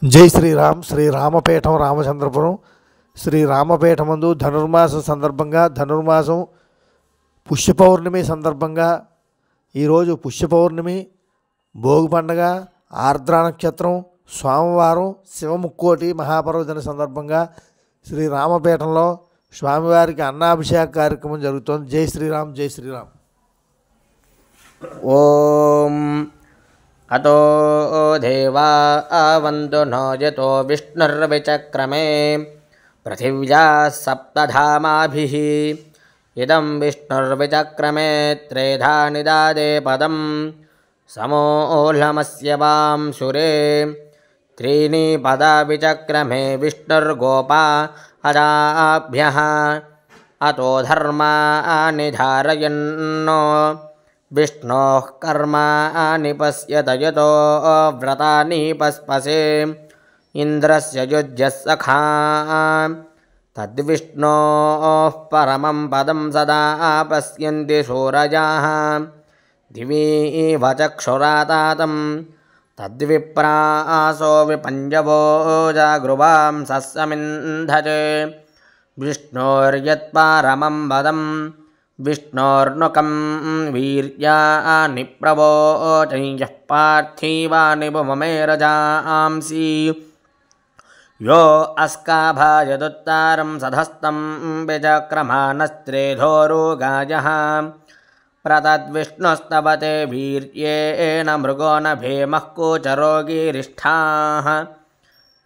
జై శ్రీరామ్. శ్రీ రామపీఠం రామచంద్రపురం. శ్రీ రామపీఠమందు ధనుర్మాసం సందర్భంగా, ధనుర్మాసం పుష్య పౌర్ణమి సందర్భంగా ఈరోజు పుష్య పౌర్ణమి, భోగి పండగ, ఆర్ద్ర నక్షత్రం, సోమవారం, శివముక్కోటి మహాపర్వదిన సందర్భంగా శ్రీ రామపీఠంలో స్వామివారికి అన్నాభిషేక కార్యక్రమం జరుగుతోంది. జై శ్రీరామ్, జై శ్రీరామ్. ఓం అతో దేవా వంతు నో యతో విష్ణుర్విచక్రమే పృథివ్యా సప్తధామాభిః ఇదం విష్ణుర్విచక్రమే త్రేధా నిదాదే పదం సమోహ్లమస్య వాంశురే త్రీణి పదా విచక్రమే విష్ణుర్గోపా అదాభ్యః అతో ధర్మాని ధారయన్నో విష్ణోః కర్మాణి పశ్యత యతో వ్రతాని పస్పసే ఇంద్రస్య యుజ్యః సఖా తద్విష్ణోః పరమం పదం సదా పశ్యంతి సూరజాః దివి వచక్షురాతాతం తద్విప్రాసో విపంజవో జాగృవాం సస్సమింధతే విష్ణోర్యత్పరమం పదం విష్ణోర్నుకం వీర్యాని ప్రవోచయః పార్థివాని భుమమేరజాంసి యో అస్కాభాయదుత్తారం సధస్తం విచక్రమానస్త్రేధోరుగాయః ప్రతద్విష్ణుస్తవతే వీర్యేణ మృగో నభేమః కూచరోగిరిష్ఠాః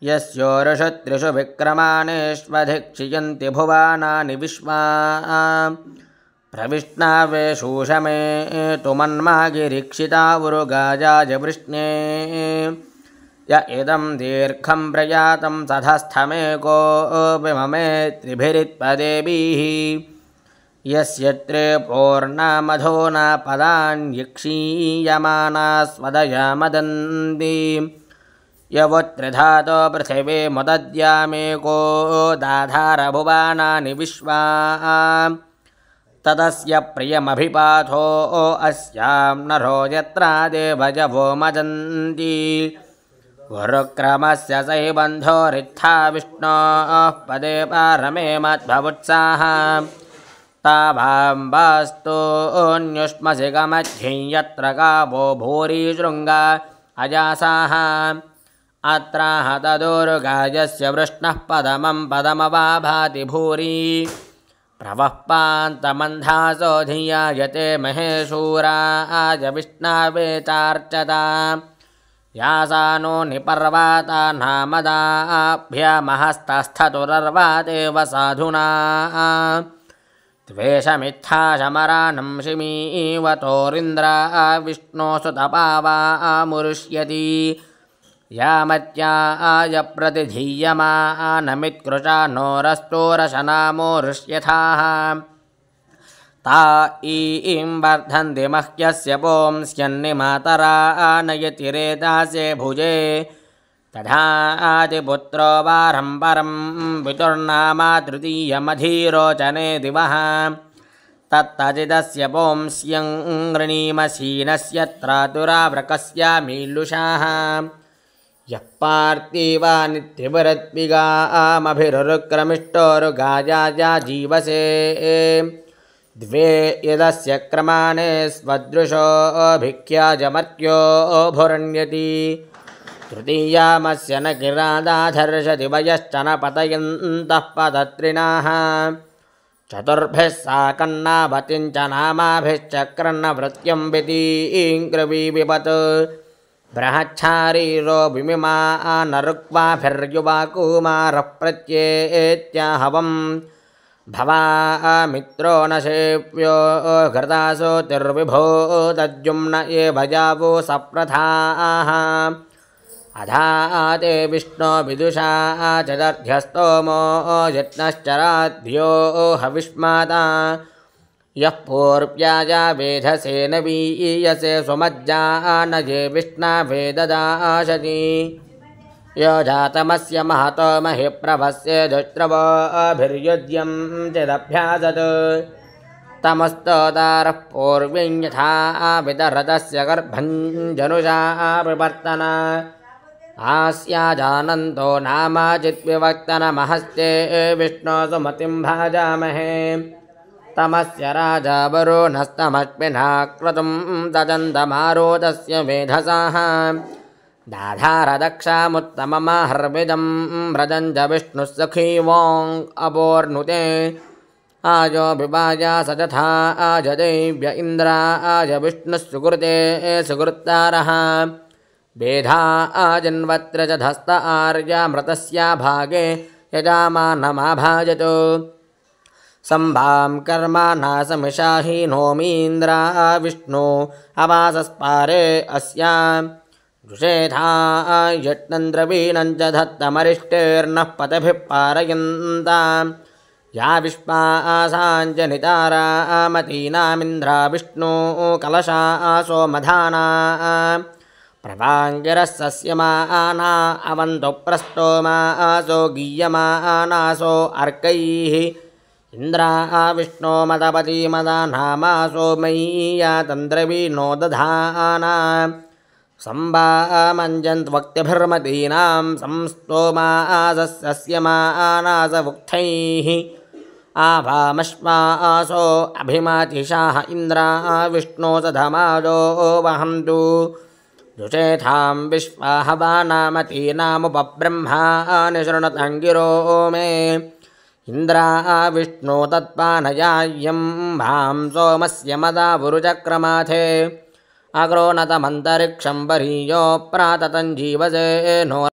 యస్యోరుషు విక్రమానేష్వధిక్షియంతి భువానాని విశ్వా ప్రవిష్ణవే శూషమే తుమన్మాగిరీక్షితావురుగాజాయ వృష్ణే య ఇదం దీర్ఘం ప్రయాతం సధస్థమేకో విమమే త్రిభిరిత్పదేభిః యస్య త్రే పూర్ణమధోనా పదాన్యక్షీయమానా స్వదయామదంతి యవత్రిధాతో పృథివీ ముదద్యామేకో దాధార భువానాని విశ్వా తదస్య ప్రియమభిపాథో అస్యాం నరో యత్రా దేవజవో మదంతి గురుక్రమస్య సైబంధోరిత్థా విష్ణోః పదే పారమే మద్భవుత్సాహ తాభాంబాస్తోన్యుష్మసి గమధ్యం యత్ర గావో భూరి శృంగా అజాసాః అత్రాహ తదోరుగాయస్య వృష్ణః పదమం పదమవాభాతి భూరి ప్రవఃపాन्तమంధాసో ధియాయతే మహేశూరాయ విష్ణవే చార్చత యాసానో నిపర్వాతా నామదాభ్యమహస్తస్థతురర్వాదేవ సాధునా ద్వేషమిత్థా శమరాణం శమీవతోరింద్రా విష్ణోసుతపావామురుష్యతి యామత్యాయ ప్రతిధీయమానమిత్కృశా నోరస్తోరశనామోరుష్యథాః తా ఈం వర్ధన్తి మహ్యస్య పోంస్యన్నిమాతరా నయతి రేదాసే భుజే తథాతి పుత్రో వారం పరం పితుర్నామా తృతీయమధీరోచనే దివః తత్తజిదస్య పోంస్యం గృణీమశీనస్య త్రాతురావ్రకస్యామీలుషాః యః పార్థివాని త్రిపురత్విగామభిరుక్రమిష్టోరుగాజాజా జీవసే ద్వే యదస్య క్రమాణే స్వదృశో భిక్ష్యాజమర్క్యో భురణ్యతి తృతీయామస్య న కిరాదాధర్షతి వయశ్చ న పతయంతః పదత్రిణాః చతుర్భిः సాకన్నాభతిం చ నామాభిశ్చక్రన్నవృత్యం వితీంగ్రవీ విపత్ బృహచ్ఛారీరో విమిమా నరుక్వాభిర్యువా కుమారః ప్రత్యేత్యాహవం భవామిత్రో న సేవ్యో ఘృతాసోతిర్విభో తద్యుమ్న ఏవ జావో సప్రథాః అధాతే విష్ణో విదుషా చదర్ధ్యస్తోమో యత్నశ్చరాధ్యో హవిష్మాతా యః పూర్వ్యాజా వేధసేన వీయసే సుమజ్జానజే విష్ణవే దదాశతి यो जातमस्य महतो महिप्रभस्य दुष्ट्रवोभिर्युज्यं चिदभ्यासत् तमस्तोदारः पूर्व्यं यथा विदरतस्य गर्भं जनुषा विवर्तन आस्याजानन्तो नामाचिद्विवक्तनमहस्ते विष्णो सुमतिं भाजामहे तमस्य राजा वरुणस्तमश्विना क्रतुं तदन्तमारोदस्य मेधसाः दाधारदक्षामुत्तममाहर्विदं व्रजञ्च विष्णुः सखीवाङ् अपोर्नुते आजो विवाजा सजथा आजदेव्य इन्द्राय विष्णुः सुकृते सुकृत्तारः वेधा आजन्वत्र च धस्त आर्यामृतस्या भागे यजामानमाभाजतो सम्भां कर्माणासमिषाहीनोमीन्द्रा विष्णु अवासस्पारे अस्यां जुषेथा यट्नन्द्रवीणं च धत्तमरिष्टेर्नः पतभिः पारयन्तां या विश्वासाञ्जनितारामतीनामिन्द्रा विष्णु कलशा सोमधाना प्रभाङ्गिरस्सस्यमाना अवन्तो प्रस्तोमासो गीयमानासो अर्कैः इन्द्रा विष्णो मदपति मदानामासो मय्या तन्द्रवीणो दधाना सम्भामञ्जन्त्वक्तिभिर्मतीनां संस्तोमासस्यमानासवुक्थैः आभामश्वासो अभिमातिशाः इन्द्रा विष्णो सधमादो वहन्तु जुषेथां विश्वाहवानामतीनामुपब्रह्माणि शृणुतङ्गिरो मे इन्द्रा विष्णो तत्पानयायं भां सोमस्य मदावुरुचक्रमाथे अग्रोनतमन्तरिक्षं वरीयो प्राततं जीवसे नो